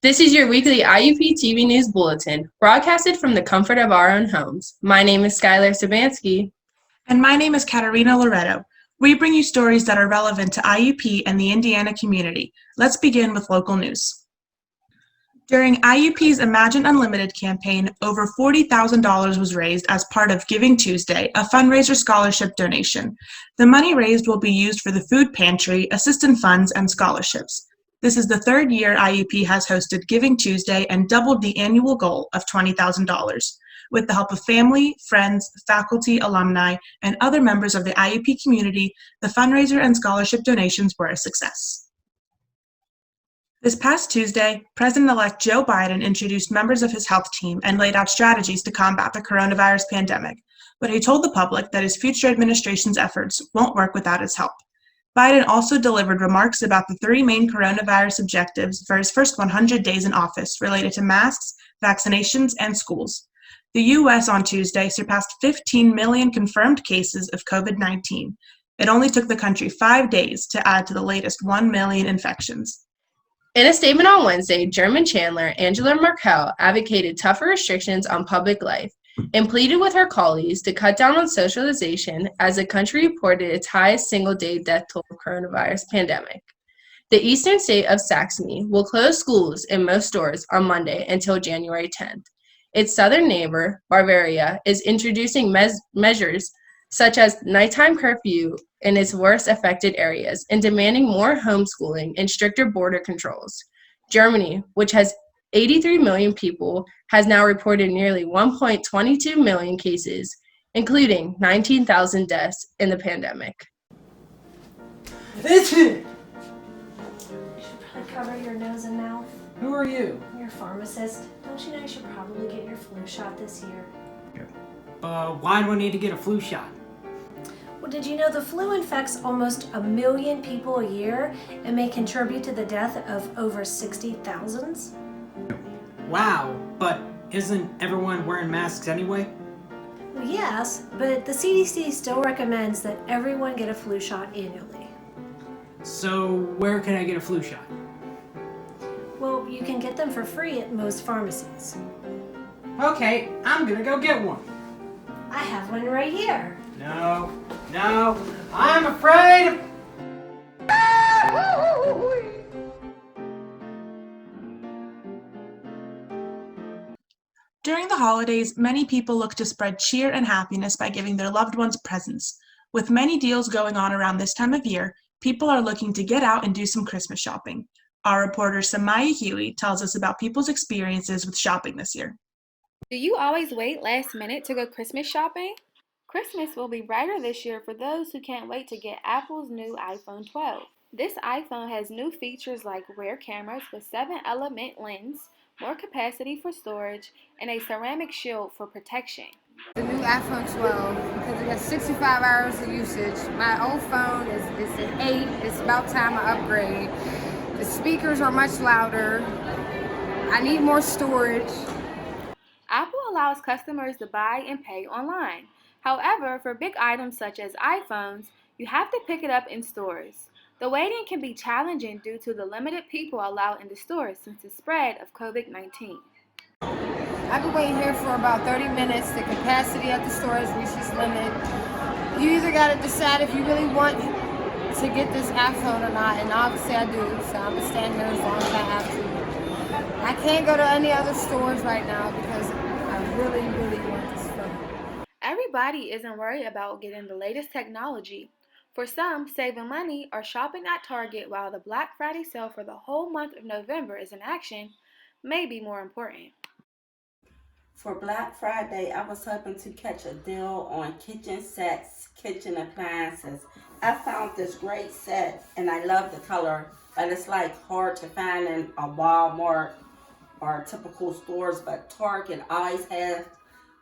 This is your weekly IUP-TV News Bulletin, broadcasted from the comfort of our own homes. My name is Skylar Sabansky. And my name is Katarina Loretto. We bring you stories that are relevant to IUP and the Indiana community. Let's begin with local news. During IUP's Imagine Unlimited campaign, over $40,000 was raised as part of Giving Tuesday, a fundraiser scholarship donation. The money raised will be used for the food pantry, assistance funds, and scholarships. This is the third year IUP has hosted Giving Tuesday and doubled the annual goal of $20,000. With the help of family, friends, faculty, alumni, and other members of the IUP community, the fundraiser and scholarship donations were a success. This past Tuesday, President-elect Joe Biden introduced members of his health team and laid out strategies to combat the coronavirus pandemic, but he told the public that his future administration's efforts won't work without his help. Biden also delivered remarks about the three main coronavirus objectives for his first 100 days in office related to masks, vaccinations, and schools. The U.S. on Tuesday surpassed 15 million confirmed cases of COVID-19. It only took the country 5 days to add to the latest 1 million infections. In a statement on Wednesday, German Chancellor Angela Merkel advocated tougher restrictions on public life and pleaded with her colleagues to cut down on socialization as the country reported its highest single-day death toll of coronavirus pandemic. The eastern state of Saxony will close schools and most stores on Monday until January 10th. Its southern neighbor, Bavaria, is introducing measures such as nighttime curfew in its worst affected areas and demanding more homeschooling and stricter border controls. Germany, which has 83 million people, has now reported nearly 1.22 million cases, including 19,000 deaths in the pandemic. You should probably cover your nose and mouth. Who are you? You're a pharmacist. Don't you know you should probably get your flu shot this year? Why do I need to get a flu shot? Well, did you know the flu infects almost 1 million people a year and may contribute to the death of over 60,000? Wow, but isn't everyone wearing masks anyway? Well, yes, but the CDC still recommends that everyone get a flu shot annually. So where can I get a flu shot? Well, you can get them for free at most pharmacies. Okay, I'm gonna go get one. I have one right here. No, I'm afraid. During the holidays, many people look to spread cheer and happiness by giving their loved ones presents. With many deals going on around this time of year, people are looking to get out and do some Christmas shopping. Our reporter Samaya Huey tells us about people's experiences with shopping this year. Do you always wait last minute to go Christmas shopping? Christmas will be brighter this year for those who can't wait to get Apple's new iPhone 12. This iPhone has new features like rear cameras with 7-element lens, more capacity for storage, and a ceramic shield for protection. The new iPhone 12, because it has 65 hours of usage. My old phone is an 8. It's about time I upgrade. The speakers are much louder. I need more storage. Apple allows customers to buy and pay online. However, for big items such as iPhones, you have to pick it up in stores. The waiting can be challenging due to the limited people allowed in the stores since the spread of COVID-19. I've been waiting here for about 30 minutes. The capacity at the store has reached its limit. You either got to decide if you really want to get this iPhone or not, and obviously I do, so I'm going to stand here as long as I have to. I can't go to any other stores right now because I really want this phone. Everybody isn't worried about getting the latest technology. For some, saving money or shopping at Target while the Black Friday sale for the whole month of November is in action may be more important. For Black Friday, I was hoping to catch a deal on kitchen sets, kitchen appliances. I found this great set and I love the color, but it's like hard to find in a Walmart or typical stores, but Target always has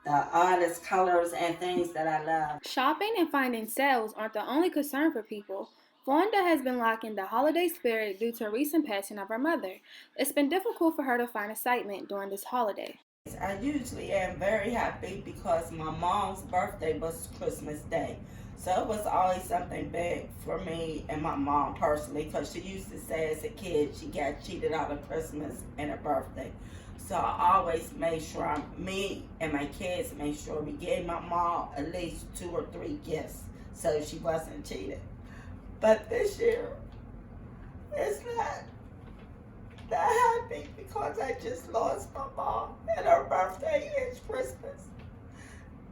the oddest colors and things that I love. Shopping and finding sales aren't the only concern for people. Fonda has been lacking the holiday spirit due to a recent passing of her mother. It's been difficult for her to find excitement during this holiday. I usually am very happy because my mom's birthday was Christmas Day. So it was always something big for me and my mom personally, because she used to say as a kid she got cheated out of Christmas and her birthday. So I always made sure me and my kids made sure we gave my mom at least 2 or 3 gifts so she wasn't cheated. But this year, it's not that happy because I just lost my mom and her birthday is Christmas.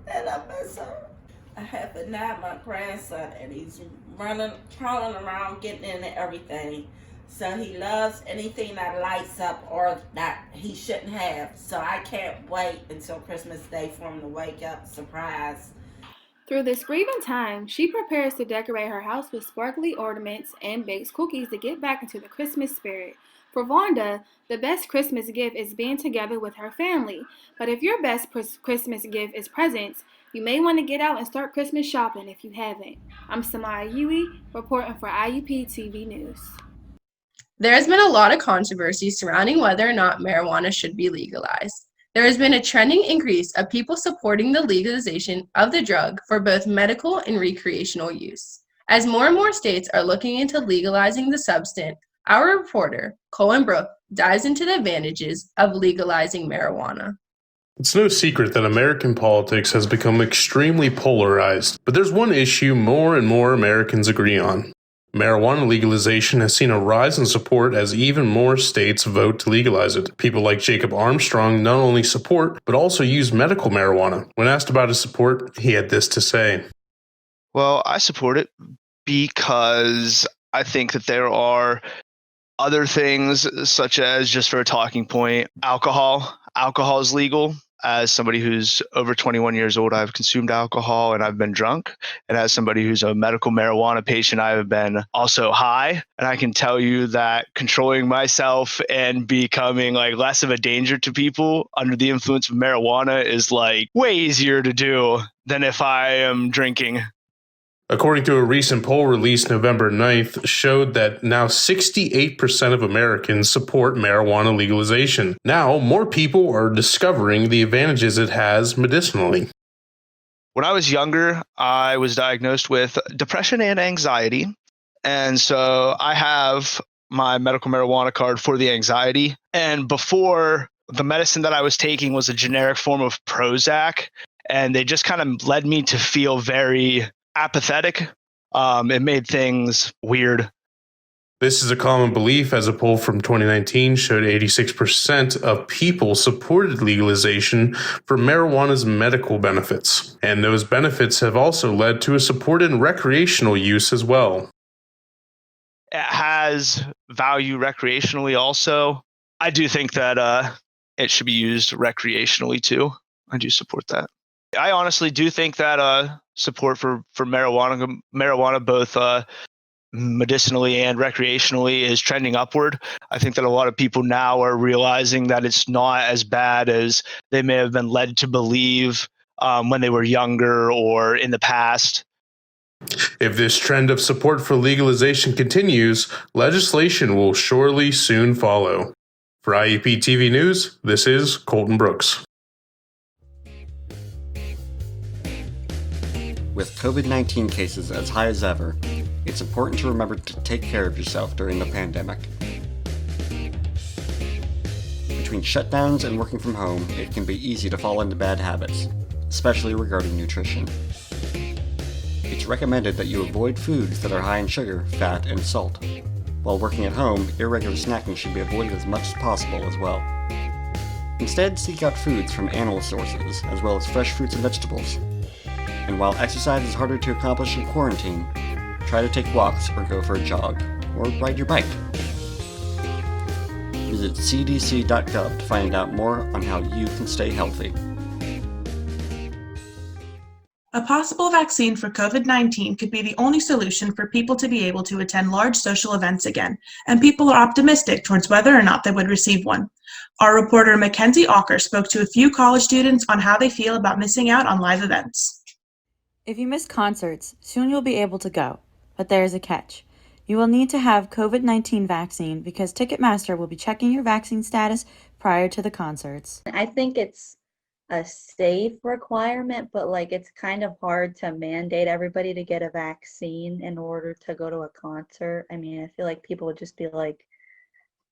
And I miss her. I have a 9-month grandson and he's crawling around, getting into everything. So he loves anything that lights up or that he shouldn't have. So I can't wait until Christmas Day for him to wake up, surprise. Through this grieving time, she prepares to decorate her house with sparkly ornaments and bakes cookies to get back into the Christmas spirit. For Vonda, the best Christmas gift is being together with her family. But if your best Christmas gift is presents, you may want to get out and start Christmas shopping if you haven't. I'm Samaya Yui, reporting for IUP-TV News. There has been a lot of controversy surrounding whether or not marijuana should be legalized. There has been a trending increase of people supporting the legalization of the drug for both medical and recreational use. As more and more states are looking into legalizing the substance, our reporter, Colin Brooke, dives into the advantages of legalizing marijuana. It's no secret that American politics has become extremely polarized, but there's one issue more and more Americans agree on. Marijuana legalization has seen a rise in support as even more states vote to legalize it. People like Jacob Armstrong not only support, but also use medical marijuana. When asked about his support, he had this to say. Well, I support it because I think that there are other things, such as, just for a talking point, alcohol. Alcohol is legal. As somebody who's over 21 years old, I've consumed alcohol and I've been drunk. And as somebody who's a medical marijuana patient, I have been also high. And I can tell you that controlling myself and becoming less of a danger to people under the influence of marijuana is way easier to do than if I am drinking. According to a recent poll released November 9th, showed that now 68% of Americans support marijuana legalization. Now, more people are discovering the advantages it has medicinally. When I was younger, I was diagnosed with depression and anxiety. And so I have my medical marijuana card for the anxiety. And before, the medicine that I was taking was a generic form of Prozac. And they just kind of led me to feel very apathetic. It made things weird. This is a common belief, as a poll from 2019 showed 86% of people supported legalization for marijuana's medical benefits. And those benefits have also led to a support in recreational use as well. It has value recreationally also. I do think that it should be used recreationally too. I do support that. I honestly do think that support for marijuana both medicinally and recreationally is trending upward. I think that a lot of people now are realizing that it's not as bad as they may have been led to believe when they were younger or in the past. If this trend of support for legalization continues, legislation will surely soon follow. For IUP-TV News, this is Colton Brooks. With COVID-19 cases as high as ever, it's important to remember to take care of yourself during the pandemic. Between shutdowns and working from home, it can be easy to fall into bad habits, especially regarding nutrition. It's recommended that you avoid foods that are high in sugar, fat, and salt. While working at home, irregular snacking should be avoided as much as possible as well. Instead, seek out foods from animal sources, as well as fresh fruits and vegetables. And while exercise is harder to accomplish in quarantine, try to take walks or go for a jog, or ride your bike. Visit cdc.gov to find out more on how you can stay healthy. A possible vaccine for COVID-19 could be the only solution for people to be able to attend large social events again, and people are optimistic towards whether or not they would receive one. Our reporter Mackenzie Ocker spoke to a few college students on how they feel about missing out on live events. If you miss concerts, soon you'll be able to go, but there is a catch. You will need to have COVID-19 vaccine because Ticketmaster will be checking your vaccine status prior to the concerts. I think it's a safe requirement, but like it's kind of hard to mandate everybody to get a vaccine in order to go to a concert. I mean, I feel like people would just be like,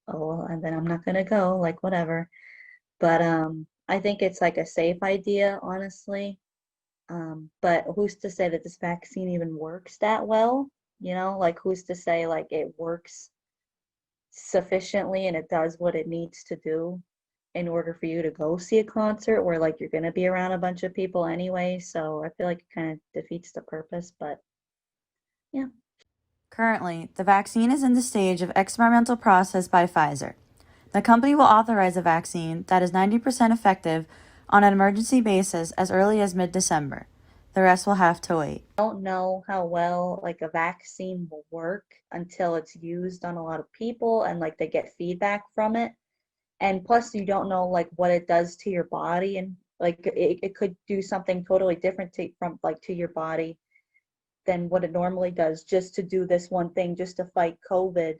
oh, well, and then I'm not gonna go, like whatever. But I think it's like a safe idea, honestly. But who's to say that this vaccine even works that well? You know, like who's to say like it works sufficiently and it does what it needs to do in order for you to go see a concert where like you're going to be around a bunch of people anyway. So I feel like it kind of defeats the purpose, but yeah. Currently, the vaccine is in the stage of experimental process by Pfizer. The company will authorize a vaccine that is 90% effective on an emergency basis as early as mid-December. The rest will have to wait. I don't know how well like a vaccine will work until it's used on a lot of people and like they get feedback from it. And plus you don't know like what it does to your body, and like it could do something totally different to your body than what it normally does, just to do this one thing, just to fight COVID.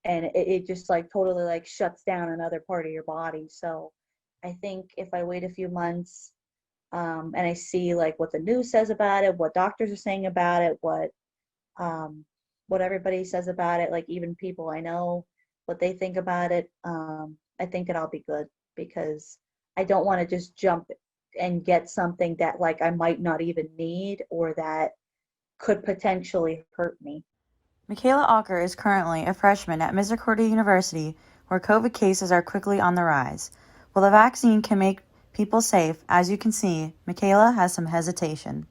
And it just like totally like shuts down another part of your body. So I think if I wait a few months and I see like what the news says about it, what doctors are saying about it, what everybody says about it, like even people I know, what they think about it, I think that I'll be good, because I don't want to just jump and get something that like I might not even need or that could potentially hurt me. Michaela Ocker is currently a freshman at Misericordia University, where COVID cases are quickly on the rise. While the vaccine can make people safe, as you can see, Michaela has some hesitation.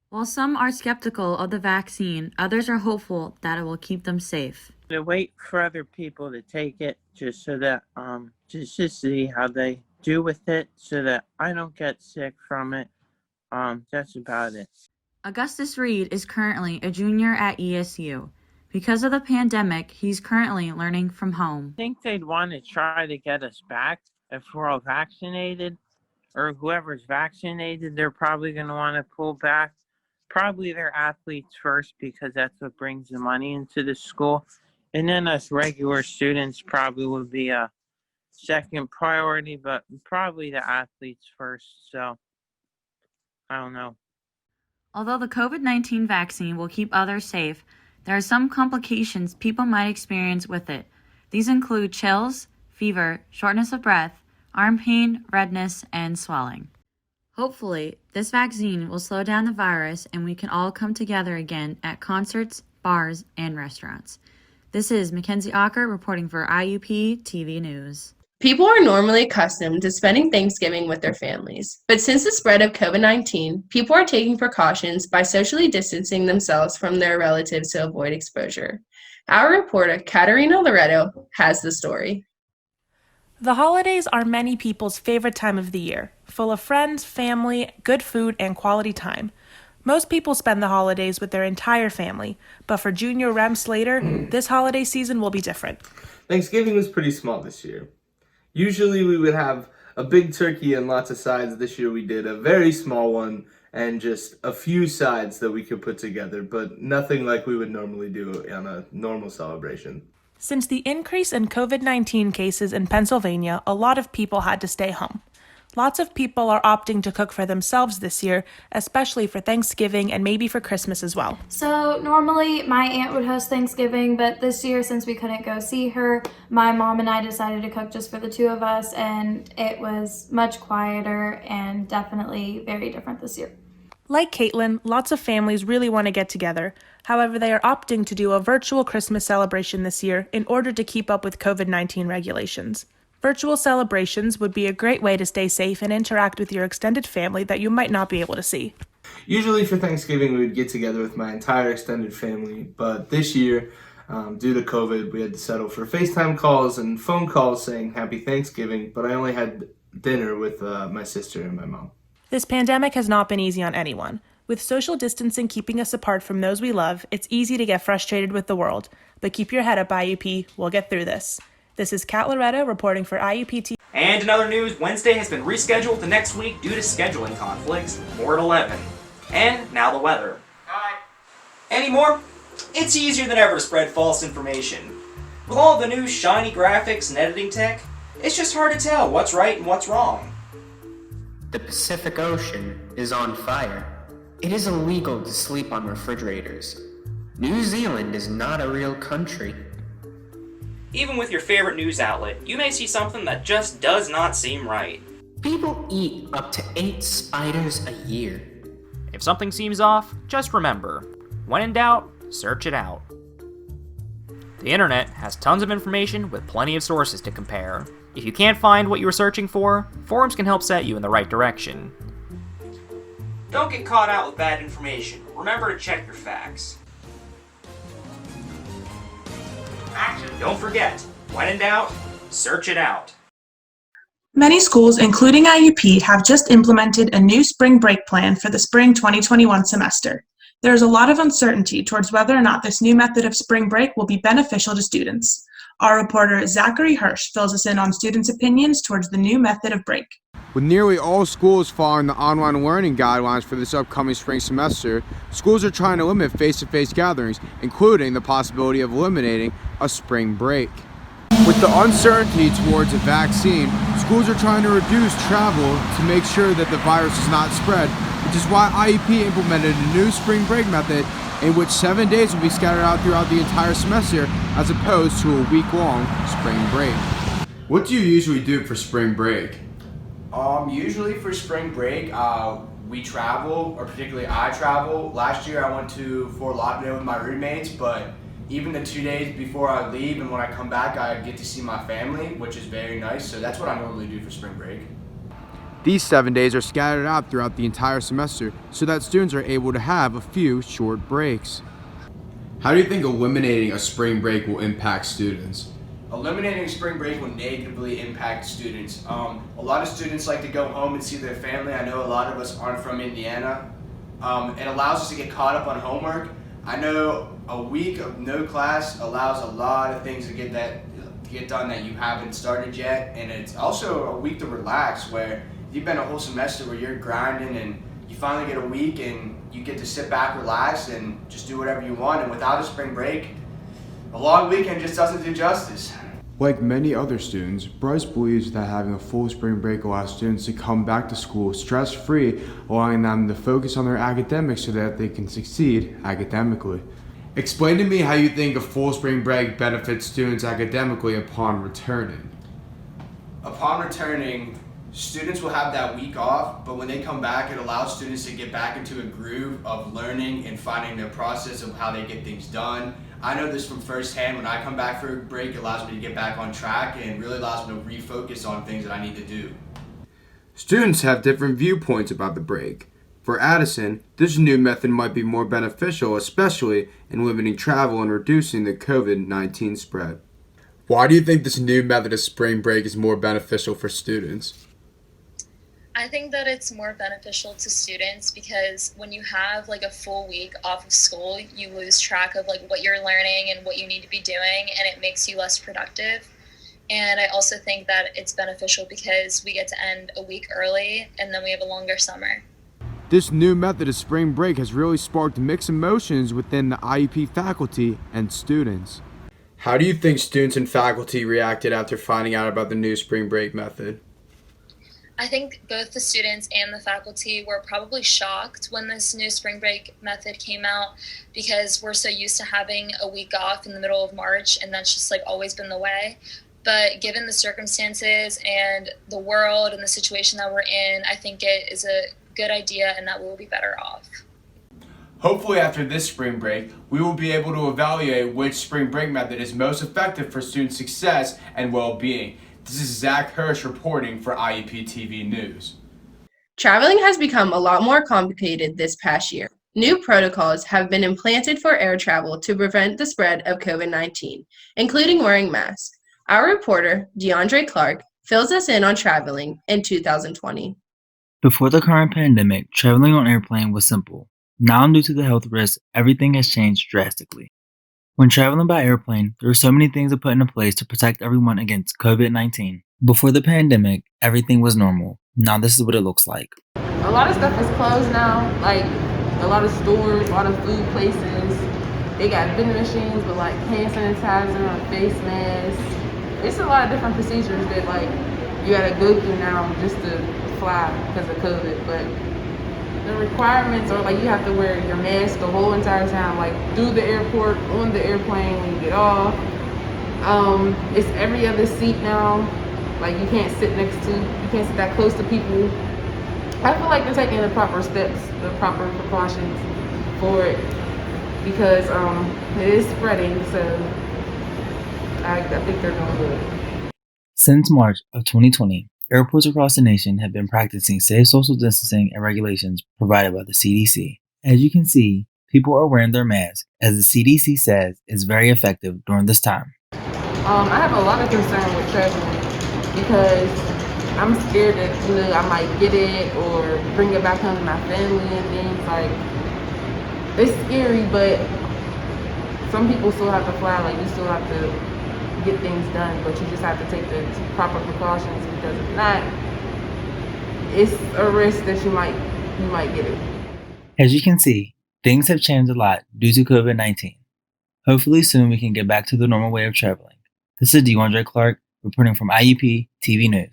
While some are skeptical of the vaccine, others are hopeful that it will keep them safe. To wait for other people to take it, just so that just to see how they do with it, so that I don't get sick from it. That's about it. Augustus Reed is currently a junior at ESU. Because of the pandemic, he's currently learning from home. I think they'd want to try to get us back if we're all vaccinated, or whoever's vaccinated, they're probably going to want to pull back. Probably their athletes first, because that's what brings the money into the school. And then us regular students probably would be a second priority, but probably the athletes first. So, I don't know. Although the COVID-19 vaccine will keep others safe, there are some complications people might experience with it. These include chills, fever, shortness of breath, arm pain, redness, and swelling. Hopefully, this vaccine will slow down the virus and we can all come together again at concerts, bars, and restaurants. This is Mackenzie Ocker reporting for IUP-TV News. People are normally accustomed to spending Thanksgiving with their families, but since the spread of COVID-19, people are taking precautions by socially distancing themselves from their relatives to avoid exposure. Our reporter, Katerina Loretto, has the story. The holidays are many people's favorite time of the year, full of friends, family, good food, and quality time. Most people spend the holidays with their entire family, but for Junior Rem Slater, this holiday season will be different. Thanksgiving was pretty small this year. Usually we would have a big turkey and lots of sides. This year we did a very small one and just a few sides that we could put together, but nothing like we would normally do on a normal celebration. Since the increase in COVID-19 cases in Pennsylvania, a lot of people had to stay home. Lots of people are opting to cook for themselves this year, especially for Thanksgiving and maybe for Christmas as well. So normally my aunt would host Thanksgiving, but this year, since we couldn't go see her, my mom and I decided to cook just for the two of us, and it was much quieter and definitely very different this year. Like Caitlin, lots of families really want to get together. However, they are opting to do a virtual Christmas celebration this year in order to keep up with COVID-19 regulations. Virtual celebrations would be a great way to stay safe and interact with your extended family that you might not be able to see. Usually for Thanksgiving we would get together with my entire extended family, but this year, due to COVID, we had to settle for FaceTime calls and phone calls saying Happy Thanksgiving, but I only had dinner with my sister and my mom. This pandemic has not been easy on anyone. With social distancing keeping us apart from those we love, it's easy to get frustrated with the world. But keep your head up, IUP. We'll get through this. This is Kat Loretto reporting for IUP-TV. And in other news, Wednesday has been rescheduled to next week due to scheduling conflicts. More at 11. And now the weather. Hi. Anymore? It's easier than ever to spread false information. With all the new shiny graphics and editing tech, it's just hard to tell what's right and what's wrong. The Pacific Ocean is on fire. It is illegal to sleep on refrigerators. New Zealand is not a real country. Even with your favorite news outlet, you may see something that just does not seem right. People eat up to 8 spiders a year. If something seems off, just remember, when in doubt, search it out. The internet has tons of information with plenty of sources to compare. If you can't find what you were searching for, forums can help set you in the right direction. Don't get caught out with bad information. Remember to check your facts. Action. Don't forget, when in doubt, search it out. Many schools, including IUP, have just implemented a new spring break plan for the spring 2021 semester. There is a lot of uncertainty towards whether or not this new method of spring break will be beneficial to students. Our reporter Zachary Hirsch fills us in on students' opinions towards the new method of break. With nearly all schools following the online learning guidelines for this upcoming spring semester, schools are trying to limit face-to-face gatherings, including the possibility of eliminating a spring break. With the uncertainty towards a vaccine, schools are trying to reduce travel to make sure that the virus does not spread, which is why IUP implemented a new spring break method in which 7 days will be scattered out throughout the entire semester as opposed to a week-long spring break. What do you usually do for spring break? Usually for spring break, we travel, or particularly I travel. Last year I went to Fort Lauderdale with my roommates, but even the 2 days before I leave and when I come back, I get to see my family, which is very nice. So that's what I normally do for spring break. These 7 days are scattered out throughout the entire semester so that students are able to have a few short breaks. How do you think eliminating a spring break will impact students? Eliminating spring break will negatively impact students. A lot of students like to go home and see their family. I know a lot of us aren't from Indiana. It allows us to get caught up on homework. I know a week of no class allows a lot of things to get done that you haven't started yet, and it's also a week to relax where you've been a whole semester where you're grinding and you finally get a week and you get to sit back, relax, and just do whatever you want. And without a spring break, a long weekend just doesn't do justice. Like many other students, Bryce believes that having a full spring break allows students to come back to school stress-free, allowing them to focus on their academics so that they can succeed academically. Explain to me how you think a full spring break benefits students academically upon returning. Upon returning, students will have that week off, but when they come back, it allows students to get back into a groove of learning and finding their process of how they get things done. I know this from firsthand. When I come back for a break, it allows me to get back on track and really allows me to refocus on things that I need to do. Students have different viewpoints about the break. For Addison, this new method might be more beneficial, especially in limiting travel and reducing the COVID-19 spread. Why do you think this new method of spring break is more beneficial for students? I think that it's more beneficial to students because when you have like a full week off of school, you lose track of like what you're learning and what you need to be doing, and it makes you less productive. And I also think that it's beneficial because we get to end a week early and then we have a longer summer. This new method of spring break has really sparked mixed emotions within the IUP faculty and students. How do you think students and faculty reacted after finding out about the new spring break method? I think both the students and the faculty were probably shocked when this new spring break method came out because we're so used to having a week off in the middle of March, and that's just like always been the way. But given the circumstances and the world and the situation that we're in, I think it is a good idea and that we'll be better off. Hopefully after this spring break, we will be able to evaluate which spring break method is most effective for student success and well-being. This is Zach Hirsch reporting for IUP-TV News. Traveling has become a lot more complicated this past year. New protocols have been implanted for air travel to prevent the spread of COVID-19, including wearing masks. Our reporter, DeAndre Clark, fills us in on traveling in 2020. Before the current pandemic, traveling on airplane was simple. Now, due to the health risks, everything has changed drastically. When traveling by airplane, there are so many things to put into place to protect everyone against COVID-19. Before the pandemic, everything was normal. Now this is what it looks like. A lot of stuff is closed now, like a lot of stores, a lot of food places. They got vending machines with like hand sanitizer and face masks. It's a lot of different procedures that like you gotta go through now just to fly because of COVID, but the requirements are like you have to wear your mask the whole entire time, like through the airport, on the airplane, when you get off. It's every other seat now. Like you can't sit that close to people. I feel like they're taking the proper steps, the proper precautions for it because it is spreading. So I think they're doing good. Since March of 2020, airports across the nation have been practicing safe social distancing and regulations provided by the CDC. As you can see, people are wearing their masks, as the CDC says is very effective during this time. I have a lot of concern with traveling because I'm scared that I might get it or bring it back home to my family and things. Like it's scary, but some people still have to fly. Like you still have to get things done, but you just have to take the proper precautions because if not, it's a risk that you might get it. As you can see, things have changed a lot due to COVID-19. Hopefully soon we can get back to the normal way of traveling. This is DeAndre Clark reporting from IUP-TV News.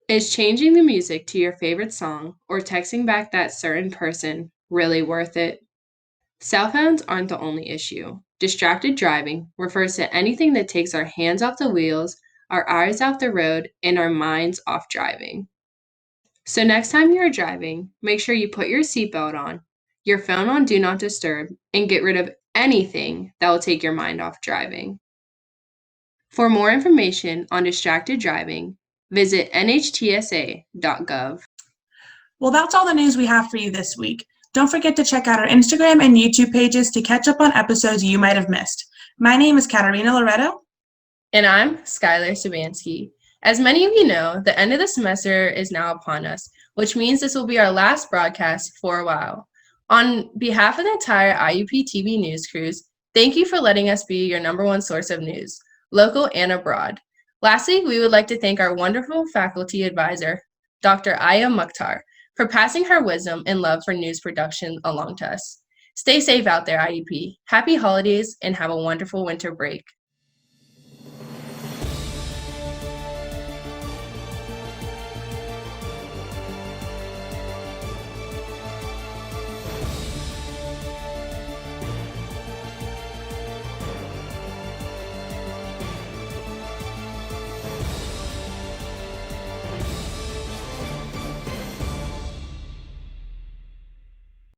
Is changing the music to your favorite song or texting back that certain person really worth it? Cell phones aren't the only issue. Distracted driving refers to anything that takes our hands off the wheels, our eyes off the road, and our minds off driving. So next time you're driving, make sure you put your seatbelt on, your phone on Do Not Disturb, and get rid of anything that will take your mind off driving. For more information on distracted driving, visit nhtsa.gov. Well, that's all the news we have for you this week. Don't forget to check out our Instagram and YouTube pages to catch up on episodes you might have missed. My name is Katarina Loretto. And I'm Skylar Sabansky. As many of you know, the end of the semester is now upon us, which means this will be our last broadcast for a while. On behalf of the entire IUP-TV news crews, thank you for letting us be your number one source of news, local and abroad. Lastly, we would like to thank our wonderful faculty advisor, Dr. Aya Mukhtar, for passing her wisdom and love for news production along to us. Stay safe out there, IUP. Happy holidays and have a wonderful winter break.